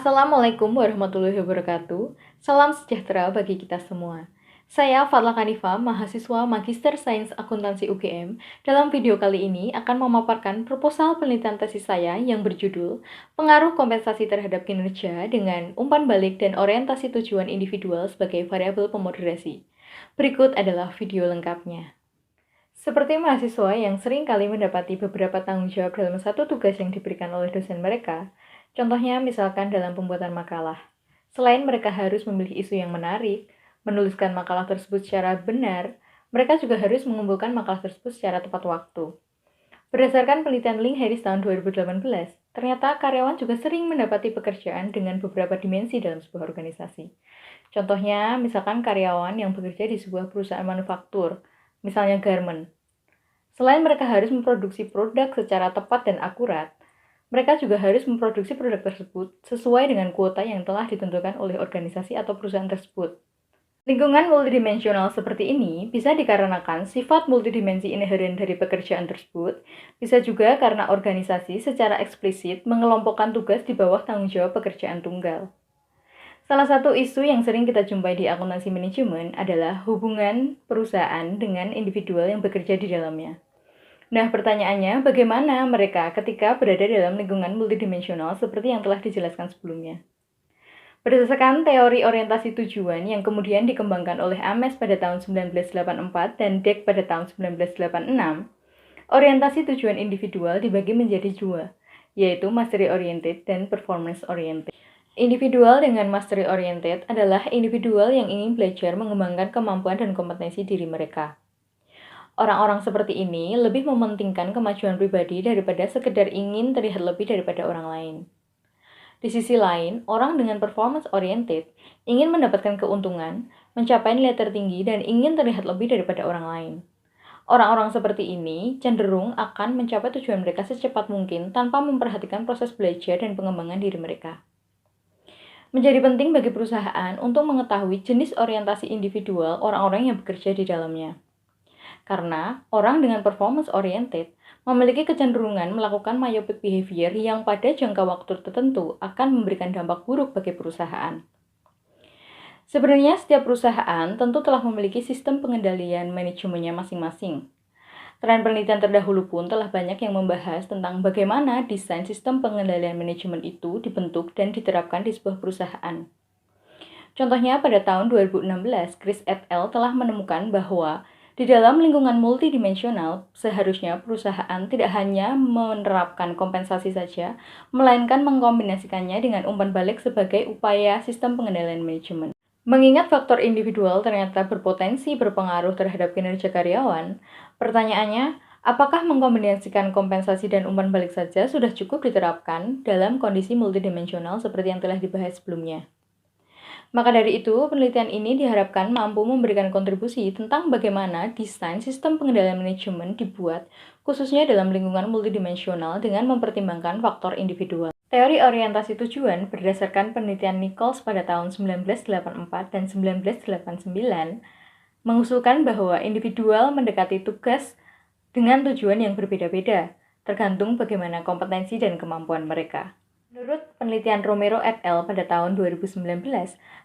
Assalamualaikum warahmatullahi wabarakatuh. Salam sejahtera bagi kita semua. Saya Fadla Kanifa, mahasiswa Magister Sains Akuntansi UGM. Dalam video kali ini akan memaparkan proposal penelitian tesis saya yang berjudul Pengaruh Kompensasi Terhadap Kinerja dengan Umpan Balik dan Orientasi Tujuan Individual sebagai Variabel Pemoderasi. Berikut adalah video lengkapnya. Seperti mahasiswa yang sering kali mendapati beberapa tanggung jawab dalam satu tugas yang diberikan oleh dosen mereka, contohnya misalkan dalam pembuatan makalah. Selain mereka harus memilih isu yang menarik, menuliskan makalah tersebut secara benar, mereka juga harus mengumpulkan makalah tersebut secara tepat waktu. Berdasarkan penelitian Link Harris tahun 2018, ternyata karyawan juga sering mendapati pekerjaan dengan beberapa dimensi dalam sebuah organisasi. Contohnya, misalkan karyawan yang bekerja di sebuah perusahaan manufaktur, misalnya garment. Selain mereka harus memproduksi produk secara tepat dan akurat, mereka juga harus memproduksi produk tersebut sesuai dengan kuota yang telah ditentukan oleh organisasi atau perusahaan tersebut. Lingkungan multidimensional seperti ini bisa dikarenakan sifat multidimensi inheren dari pekerjaan tersebut, bisa juga karena organisasi secara eksplisit mengelompokkan tugas di bawah tanggung jawab pekerjaan tunggal. Salah satu isu yang sering kita jumpai di akuntansi manajemen adalah hubungan perusahaan dengan individual yang bekerja di dalamnya. Nah, pertanyaannya, bagaimana mereka ketika berada dalam lingkungan multidimensional seperti yang telah dijelaskan sebelumnya? Berdasarkan teori orientasi tujuan yang kemudian dikembangkan oleh Ames pada tahun 1984 dan Dweck pada tahun 1986, orientasi tujuan individual dibagi menjadi dua, yaitu mastery oriented dan performance oriented. Individual dengan mastery oriented adalah individual yang ingin belajar mengembangkan kemampuan dan kompetensi diri mereka. Orang-orang seperti ini lebih mementingkan kemajuan pribadi daripada sekedar ingin terlihat lebih daripada orang lain. Di sisi lain, orang dengan performance oriented ingin mendapatkan keuntungan, mencapai nilai tertinggi, dan ingin terlihat lebih daripada orang lain. Orang-orang seperti ini cenderung akan mencapai tujuan mereka secepat mungkin tanpa memperhatikan proses belajar dan pengembangan diri mereka. Menjadi penting bagi perusahaan untuk mengetahui jenis orientasi individual orang-orang yang bekerja di dalamnya. Karena orang dengan performance oriented memiliki kecenderungan melakukan myopic behavior yang pada jangka waktu tertentu akan memberikan dampak buruk bagi perusahaan. Sebenarnya setiap perusahaan tentu telah memiliki sistem pengendalian manajemennya masing-masing. Tren penelitian terdahulu pun telah banyak yang membahas tentang bagaimana desain sistem pengendalian manajemen itu dibentuk dan diterapkan di sebuah perusahaan. Contohnya pada tahun 2016, Chris et al. Telah menemukan bahwa di dalam lingkungan multidimensional, seharusnya perusahaan tidak hanya menerapkan kompensasi saja, melainkan mengkombinasikannya dengan umpan balik sebagai upaya sistem pengendalian manajemen. Mengingat faktor individual ternyata berpotensi berpengaruh terhadap kinerja karyawan, pertanyaannya, apakah mengkombinasikan kompensasi dan umpan balik saja sudah cukup diterapkan dalam kondisi multidimensional seperti yang telah dibahas sebelumnya? Maka dari itu, penelitian ini diharapkan mampu memberikan kontribusi tentang bagaimana desain sistem pengendalian manajemen dibuat, khususnya dalam lingkungan multidimensional dengan mempertimbangkan faktor individual. Teori orientasi tujuan berdasarkan penelitian Nichols pada tahun 1984 dan 1989 mengusulkan bahwa individual mendekati tugas dengan tujuan yang berbeda-beda, tergantung bagaimana kompetensi dan kemampuan mereka. Menurut penelitian Romero et al. Pada tahun 2019,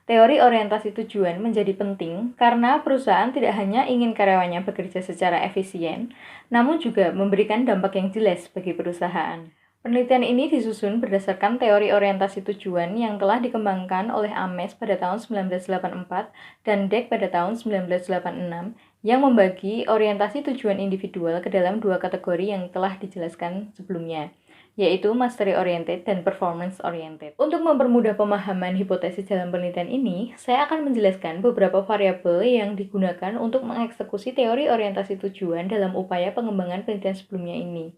teori orientasi tujuan menjadi penting karena perusahaan tidak hanya ingin karyawannya bekerja secara efisien, namun juga memberikan dampak yang jelas bagi perusahaan. Penelitian ini disusun berdasarkan teori orientasi tujuan yang telah dikembangkan oleh Ames pada tahun 1984 dan Dweck pada tahun 1986 yang membagi orientasi tujuan individual ke dalam dua kategori yang telah dijelaskan sebelumnya, yaitu mastery oriented dan performance oriented. Untuk mempermudah pemahaman hipotesis dalam penelitian ini, saya akan menjelaskan beberapa variabel yang digunakan untuk mengeksekusi teori orientasi tujuan dalam upaya pengembangan penelitian sebelumnya ini.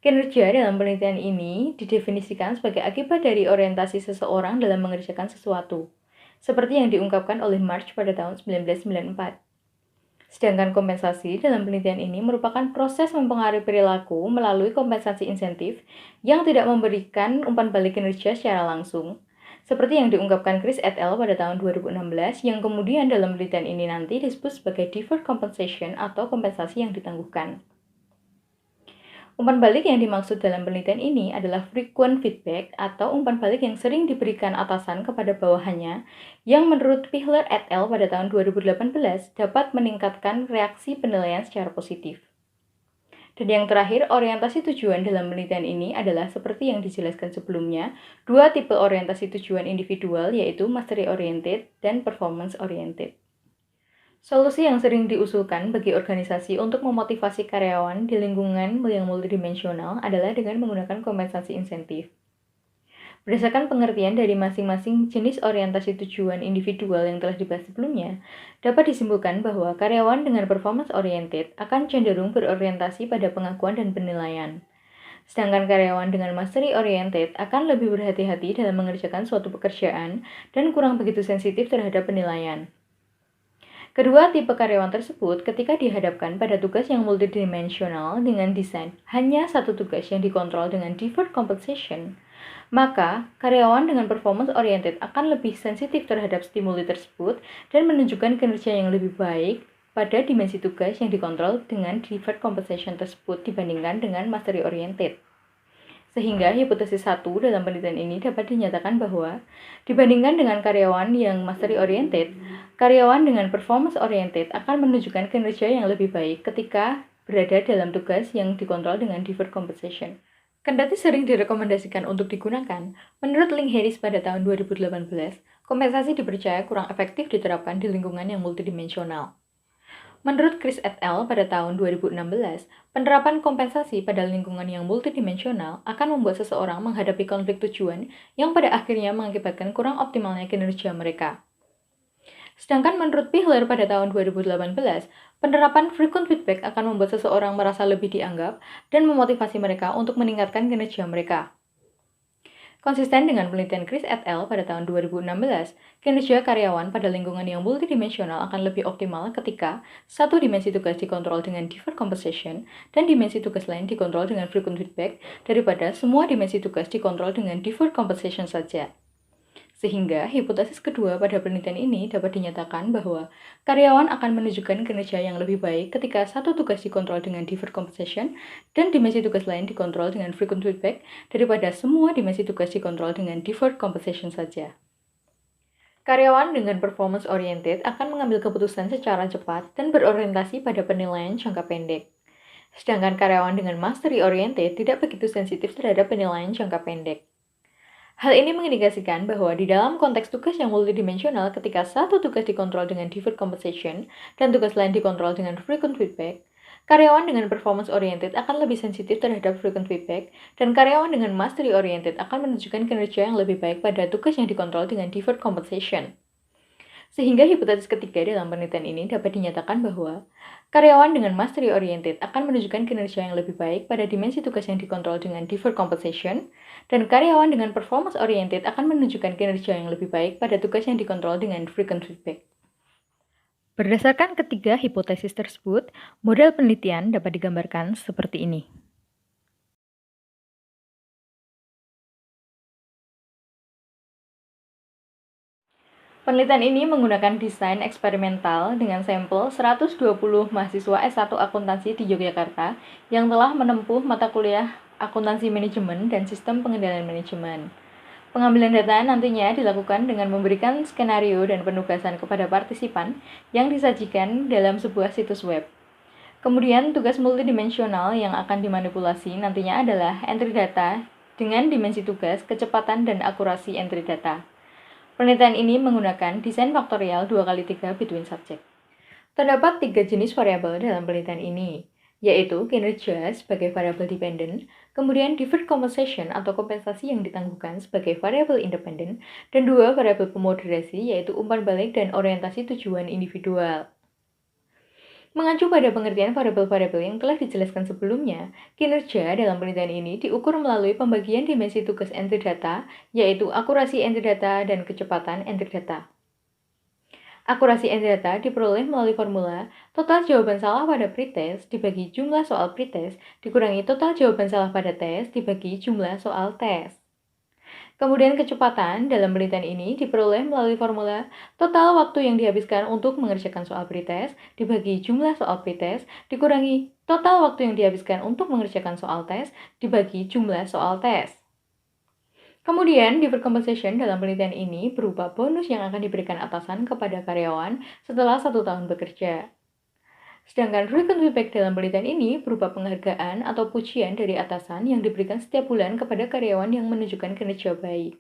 Kinerja dalam penelitian ini didefinisikan sebagai akibat dari orientasi seseorang dalam mengerjakan sesuatu, seperti yang diungkapkan oleh March pada tahun 1994. Sedangkan kompensasi dalam penelitian ini merupakan proses mempengaruhi perilaku melalui kompensasi insentif yang tidak memberikan umpan balik kinerja secara langsung, seperti yang diungkapkan Chris et al. Pada tahun 2016 yang kemudian dalam penelitian ini nanti disebut sebagai deferred compensation atau kompensasi yang ditangguhkan. Umpan balik yang dimaksud dalam penelitian ini adalah frequent feedback atau umpan balik yang sering diberikan atasan kepada bawahannya yang menurut Pihler et al. Pada tahun 2018 dapat meningkatkan reaksi penilaian secara positif. Dan yang terakhir, orientasi tujuan dalam penelitian ini adalah seperti yang dijelaskan sebelumnya, dua tipe orientasi tujuan individual yaitu mastery oriented dan performance oriented. Solusi yang sering diusulkan bagi organisasi untuk memotivasi karyawan di lingkungan yang multidimensional adalah dengan menggunakan kompensasi insentif. Berdasarkan pengertian dari masing-masing jenis orientasi tujuan individual yang telah dibahas sebelumnya, dapat disimpulkan bahwa karyawan dengan performance oriented akan cenderung berorientasi pada pengakuan dan penilaian. Sedangkan karyawan dengan mastery oriented akan lebih berhati-hati dalam mengerjakan suatu pekerjaan dan kurang begitu sensitif terhadap penilaian. Kedua tipe karyawan tersebut ketika dihadapkan pada tugas yang multidimensional dengan desain hanya satu tugas yang dikontrol dengan deferred compensation, maka karyawan dengan performance oriented akan lebih sensitif terhadap stimuli tersebut dan menunjukkan kinerja yang lebih baik pada dimensi tugas yang dikontrol dengan deferred compensation tersebut dibandingkan dengan mastery oriented. Sehingga hipotesis 1 dalam penelitian ini dapat dinyatakan bahwa dibandingkan dengan karyawan yang mastery oriented, karyawan dengan performance oriented akan menunjukkan kinerja yang lebih baik ketika berada dalam tugas yang dikontrol dengan deferred compensation. Kendati sering direkomendasikan untuk digunakan, menurut Link Harris pada tahun 2018, kompensasi dipercaya kurang efektif diterapkan di lingkungan yang multidimensional. Menurut Chris et al. Pada tahun 2016, penerapan kompensasi pada lingkungan yang multidimensional akan membuat seseorang menghadapi konflik tujuan yang pada akhirnya mengakibatkan kurang optimalnya kinerja mereka. Sedangkan menurut Pihler pada tahun 2018, penerapan frequent feedback akan membuat seseorang merasa lebih dianggap dan memotivasi mereka untuk meningkatkan kinerja mereka. Konsisten dengan penelitian Chris et al. Pada tahun 2016, kinerja karyawan pada lingkungan yang multidimensional akan lebih optimal ketika satu dimensi tugas dikontrol dengan deferred compensation dan dimensi tugas lain dikontrol dengan frequent feedback daripada semua dimensi tugas dikontrol dengan deferred compensation saja. Sehingga hipotesis kedua pada penelitian ini dapat dinyatakan bahwa karyawan akan menunjukkan kinerja yang lebih baik ketika satu tugas dikontrol dengan deferred compensation dan dimensi tugas lain dikontrol dengan frequent feedback daripada semua dimensi tugas dikontrol dengan deferred compensation saja. Karyawan dengan performance oriented akan mengambil keputusan secara cepat dan berorientasi pada penilaian jangka pendek. Sedangkan karyawan dengan mastery oriented tidak begitu sensitif terhadap penilaian jangka pendek. Hal ini mengindikasikan bahwa di dalam konteks tugas yang multidimensional ketika satu tugas dikontrol dengan deferred compensation dan tugas lain dikontrol dengan frequent feedback, karyawan dengan performance oriented akan lebih sensitif terhadap frequent feedback dan karyawan dengan mastery oriented akan menunjukkan kinerja yang lebih baik pada tugas yang dikontrol dengan deferred compensation. Sehingga hipotesis ketiga dalam penelitian ini dapat dinyatakan bahwa karyawan dengan mastery oriented akan menunjukkan kinerja yang lebih baik pada dimensi tugas yang dikontrol dengan deferred compensation, dan karyawan dengan performance oriented akan menunjukkan kinerja yang lebih baik pada tugas yang dikontrol dengan frequent feedback. Berdasarkan ketiga hipotesis tersebut, model penelitian dapat digambarkan seperti ini. Penelitian ini menggunakan desain eksperimental dengan sampel 120 mahasiswa S1 akuntansi di Yogyakarta yang telah menempuh mata kuliah akuntansi manajemen dan sistem pengendalian manajemen. Pengambilan data nantinya dilakukan dengan memberikan skenario dan penugasan kepada partisipan yang disajikan dalam sebuah situs web. Kemudian tugas multidimensional yang akan dimanipulasi nantinya adalah entry data dengan dimensi tugas, kecepatan, dan akurasi entry data. Penelitian ini menggunakan desain faktorial 2x3 between subject. Terdapat 3 jenis variabel dalam penelitian ini, yaitu kinerja sebagai variabel dependent, kemudian deferred compensation atau kompensasi yang ditangguhkan sebagai variabel independent, dan 2 variabel pemoderasi yaitu umpan balik dan orientasi tujuan individual. Mengacu pada pengertian variabel-variabel yang telah dijelaskan sebelumnya, kinerja dalam penelitian ini diukur melalui pembagian dimensi tugas entry data, yaitu akurasi entry data dan kecepatan entry data. Akurasi entry data diperoleh melalui formula total jawaban salah pada pretest dibagi jumlah soal pretest dikurangi total jawaban salah pada tes dibagi jumlah soal tes. Kemudian kecepatan dalam penelitian ini diperoleh melalui formula total waktu yang dihabiskan untuk mengerjakan soal pretest dibagi jumlah soal pretest dikurangi Total waktu yang dihabiskan untuk mengerjakan soal tes dibagi jumlah soal tes. Kemudian, deferred compensation dalam penelitian ini berupa bonus yang akan diberikan atasan kepada karyawan setelah 1 tahun bekerja. Sedangkan frequent feedback dalam penelitian ini berupa penghargaan atau pujian dari atasan yang diberikan setiap bulan kepada karyawan yang menunjukkan kinerja baik.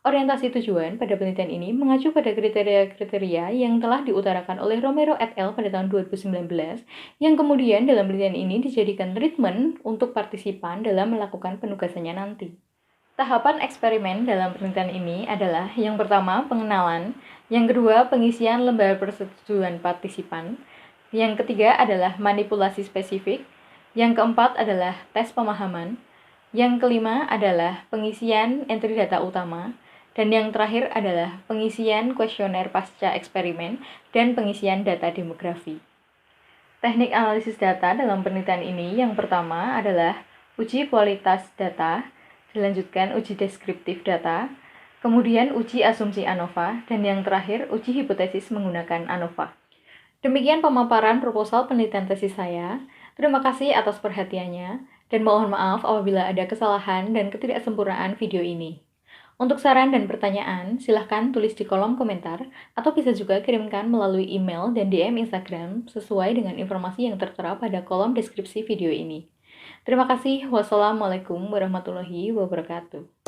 Orientasi tujuan pada penelitian ini mengacu pada kriteria-kriteria yang telah diutarakan oleh Romero et al. Pada tahun 2019, yang kemudian dalam penelitian ini dijadikan treatment untuk partisipan dalam melakukan penugasannya nanti. Tahapan eksperimen dalam penelitian ini adalah yang pertama, pengenalan, yang kedua, pengisian lembar persetujuan partisipan, yang ketiga adalah manipulasi spesifik, yang keempat adalah tes pemahaman, yang kelima adalah pengisian entry data utama, dan yang terakhir adalah pengisian kuesioner pasca eksperimen dan pengisian data demografi. Teknik analisis data dalam penelitian ini yang pertama adalah uji kualitas data, dilanjutkan uji deskriptif data, kemudian uji asumsi ANOVA, dan yang terakhir uji hipotesis menggunakan ANOVA. Demikian pemaparan proposal penelitian tesis saya. Terima kasih atas perhatiannya, dan mohon maaf apabila ada kesalahan dan ketidaksempurnaan video ini. Untuk saran dan pertanyaan, silahkan tulis di kolom komentar, atau bisa juga kirimkan melalui email dan DM Instagram sesuai dengan informasi yang tertera pada kolom deskripsi video ini. Terima kasih. Wassalamualaikum warahmatullahi wabarakatuh.